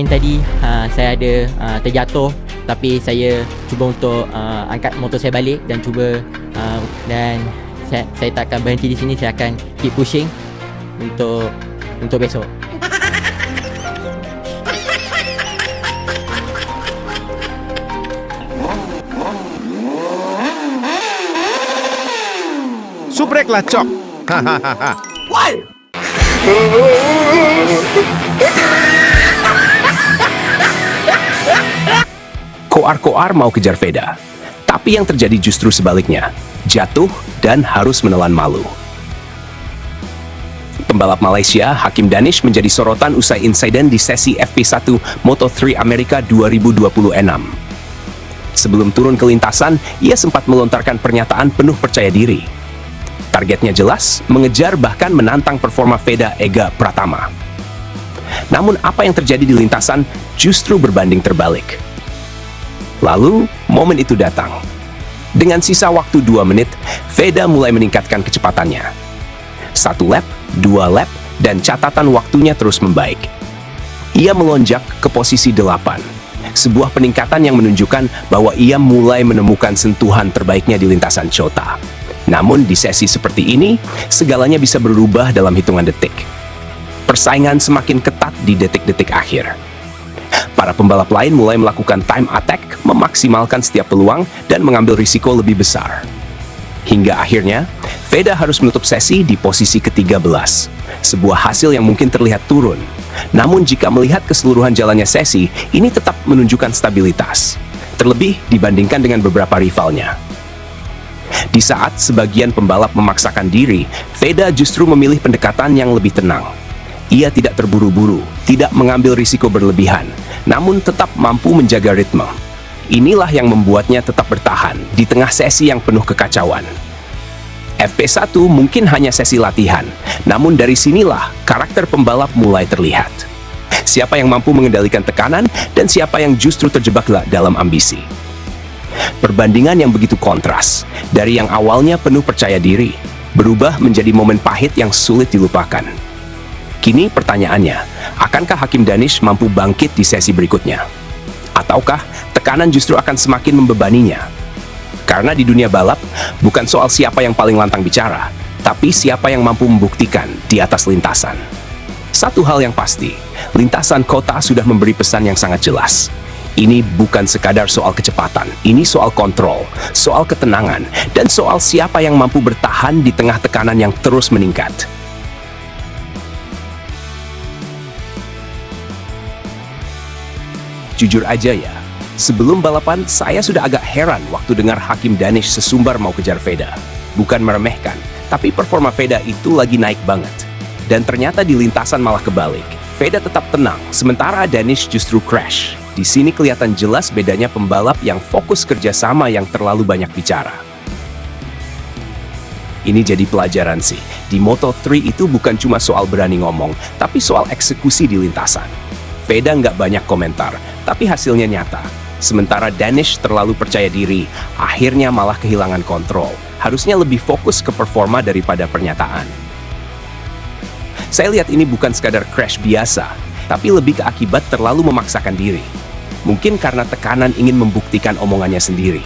Yang tadi saya ada terjatuh, tapi saya cuba untuk angkat motor saya balik dan cuba dan saya tak akan berhenti di sini. Saya akan keep pushing untuk besok. Subreklah Cok. Hahaha. Koar-koar mau kejar Veda, tapi yang terjadi justru sebaliknya, jatuh dan harus menelan malu. Pembalap Malaysia, Hakim Danish menjadi sorotan usai insiden di sesi FP1 Moto3 Amerika 2026. Sebelum turun ke lintasan, ia sempat melontarkan pernyataan penuh percaya diri. Targetnya jelas, mengejar bahkan menantang performa Veda Ega Pratama. Namun apa yang terjadi di lintasan justru berbanding terbalik. Lalu, momen itu datang. Dengan sisa waktu 2 menit, Veda mulai meningkatkan kecepatannya. 1 lap, 2 lap, dan catatan waktunya terus membaik. Ia melonjak ke posisi 8. Sebuah peningkatan yang menunjukkan bahwa ia mulai menemukan sentuhan terbaiknya di lintasan Chota. Namun di sesi seperti ini, segalanya bisa berubah dalam hitungan detik. Persaingan semakin ketat di detik-detik akhir. Para pembalap lain mulai melakukan time attack, memaksimalkan setiap peluang, dan mengambil risiko lebih besar. Hingga akhirnya, Veda harus menutup sesi di posisi ke-13. Sebuah hasil yang mungkin terlihat turun. Namun jika melihat keseluruhan jalannya sesi, ini tetap menunjukkan stabilitas. Terlebih dibandingkan dengan beberapa rivalnya. Di saat sebagian pembalap memaksakan diri, Veda justru memilih pendekatan yang lebih tenang. Ia tidak terburu-buru, tidak mengambil risiko berlebihan, namun tetap mampu menjaga ritme. Inilah yang membuatnya tetap bertahan di tengah sesi yang penuh kekacauan. FP1 mungkin hanya sesi latihan, namun dari sinilah karakter pembalap mulai terlihat. Siapa yang mampu mengendalikan tekanan dan siapa yang justru terjebak dalam ambisi. Perbandingan yang begitu kontras, dari yang awalnya penuh percaya diri, berubah menjadi momen pahit yang sulit dilupakan. Kini pertanyaannya, akankah Hakim Danish mampu bangkit di sesi berikutnya? Ataukah tekanan justru akan semakin membebaninya? Karena di dunia balap, bukan soal siapa yang paling lantang bicara, tapi siapa yang mampu membuktikan di atas lintasan. Satu hal yang pasti, lintasan kota sudah memberi pesan yang sangat jelas. Ini bukan sekadar soal kecepatan, ini soal kontrol, soal ketenangan, dan soal siapa yang mampu bertahan di tengah tekanan yang terus meningkat. Jujur aja ya, sebelum balapan saya sudah agak heran waktu dengar Hakim Danish sesumbar mau kejar Veda. Bukan meremehkan, tapi performa Veda itu lagi naik banget. Dan ternyata di lintasan malah kebalik. Veda tetap tenang, sementara Danish justru crash. Di sini kelihatan jelas bedanya pembalap yang fokus kerjasama yang terlalu banyak bicara. Ini jadi pelajaran sih. Di Moto3 itu bukan cuma soal berani ngomong, tapi soal eksekusi di lintasan. Veda nggak banyak komentar, tapi hasilnya nyata. Sementara Danish terlalu percaya diri, akhirnya malah kehilangan kontrol. Harusnya lebih fokus ke performa daripada pernyataan. Saya lihat ini bukan sekadar crash biasa, tapi lebih ke akibat terlalu memaksakan diri. Mungkin karena tekanan ingin membuktikan omongannya sendiri.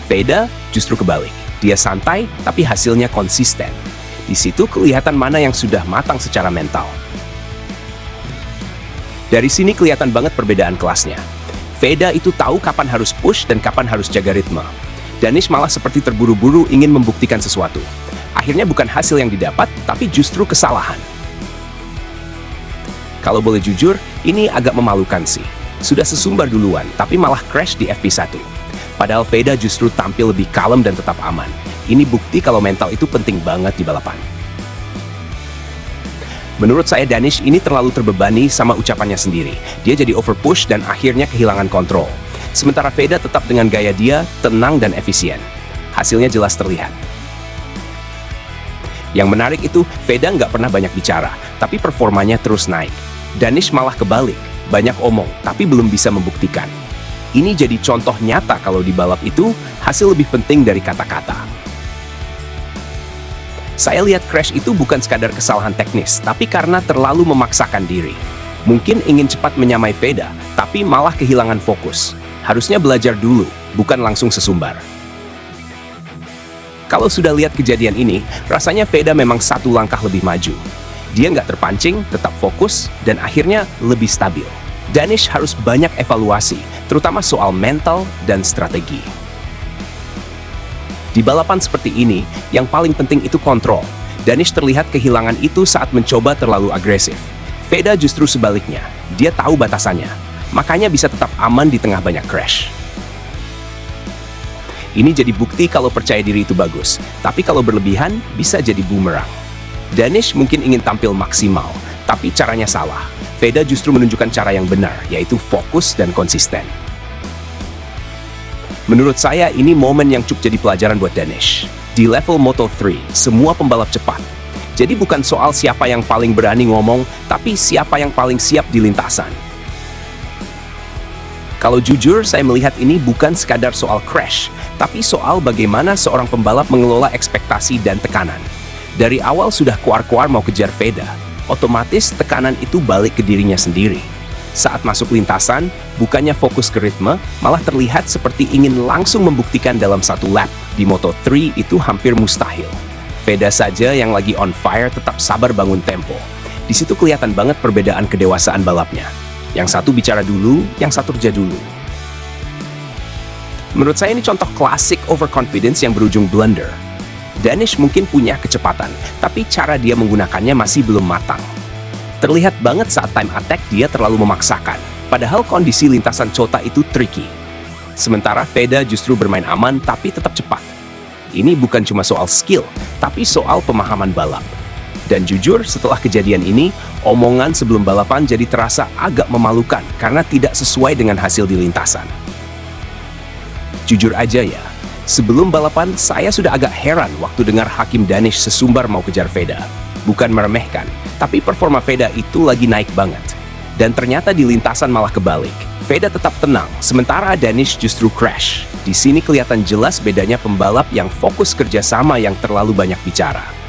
Veda justru kebalik. Dia santai, tapi hasilnya konsisten. Di situ kelihatan mana yang sudah matang secara mental. Dari sini kelihatan banget perbedaan kelasnya. Veda itu tahu kapan harus push dan kapan harus jaga ritme. Danish malah seperti terburu-buru ingin membuktikan sesuatu. Akhirnya bukan hasil yang didapat, tapi justru kesalahan. Kalau boleh jujur, ini agak memalukan sih. Sudah sesumbar duluan, tapi malah crash di FP1. Padahal Veda justru tampil lebih kalem dan tetap aman. Ini bukti kalau mental itu penting banget di balapan. Menurut saya Danish ini terlalu terbebani sama ucapannya sendiri. Dia jadi overpush dan akhirnya kehilangan kontrol. Sementara Veda tetap dengan gaya dia, tenang dan efisien. Hasilnya jelas terlihat. Yang menarik itu, Veda nggak pernah banyak bicara, tapi performanya terus naik. Danish malah kebalik, banyak omong, tapi belum bisa membuktikan. Ini jadi contoh nyata kalau di balap itu, hasil lebih penting dari kata-kata. Saya lihat crash itu bukan sekadar kesalahan teknis, tapi karena terlalu memaksakan diri. Mungkin ingin cepat menyamai Veda, tapi malah kehilangan fokus. Harusnya belajar dulu, bukan langsung sesumbar. Kalau sudah lihat kejadian ini, rasanya Veda memang satu langkah lebih maju. Dia nggak terpancing, tetap fokus, dan akhirnya lebih stabil. Danish harus banyak evaluasi, terutama soal mental dan strategi. Di balapan seperti ini, yang paling penting itu kontrol. Danish terlihat kehilangan itu saat mencoba terlalu agresif. Veda justru sebaliknya, dia tahu batasannya, makanya bisa tetap aman di tengah banyak crash. Ini jadi bukti kalau percaya diri itu bagus, tapi kalau berlebihan bisa jadi boomerang. Danish mungkin ingin tampil maksimal, tapi caranya salah. Veda justru menunjukkan cara yang benar, yaitu fokus dan konsisten. Menurut saya, ini momen yang cukup jadi pelajaran buat Danish. Di level Moto3, semua pembalap cepat. Jadi bukan soal siapa yang paling berani ngomong, tapi siapa yang paling siap di lintasan. Kalau jujur, saya melihat ini bukan sekadar soal crash, tapi soal bagaimana seorang pembalap mengelola ekspektasi dan tekanan. Dari awal sudah kuar-kuar mau kejar Veda, otomatis tekanan itu balik ke dirinya sendiri. Saat masuk lintasan, bukannya fokus ke ritme, malah terlihat seperti ingin langsung membuktikan dalam satu lap. Di Moto3 itu hampir mustahil. Veda saja yang lagi on fire tetap sabar bangun tempo. Di situ kelihatan banget perbedaan kedewasaan balapnya. Yang satu bicara dulu, yang satu kerja dulu. Menurut saya ini contoh klasik overconfidence yang berujung blunder. Danish mungkin punya kecepatan, tapi cara dia menggunakannya masih belum matang. Terlihat banget saat time attack dia terlalu memaksakan, padahal kondisi lintasan Chota itu tricky. Sementara Veda justru bermain aman tapi tetap cepat. Ini bukan cuma soal skill, tapi soal pemahaman balap. Dan jujur, setelah kejadian ini, omongan sebelum balapan jadi terasa agak memalukan karena tidak sesuai dengan hasil di lintasan. Jujur aja ya, sebelum balapan saya sudah agak heran waktu dengar Hakim Danish sesumbar mau kejar Veda. Bukan meremehkan, tapi performa Veda itu lagi naik banget. Dan ternyata di lintasan malah kebalik. Veda tetap tenang, sementara Danish justru crash. Di sini kelihatan jelas bedanya pembalap yang fokus kerjasama yang terlalu banyak bicara.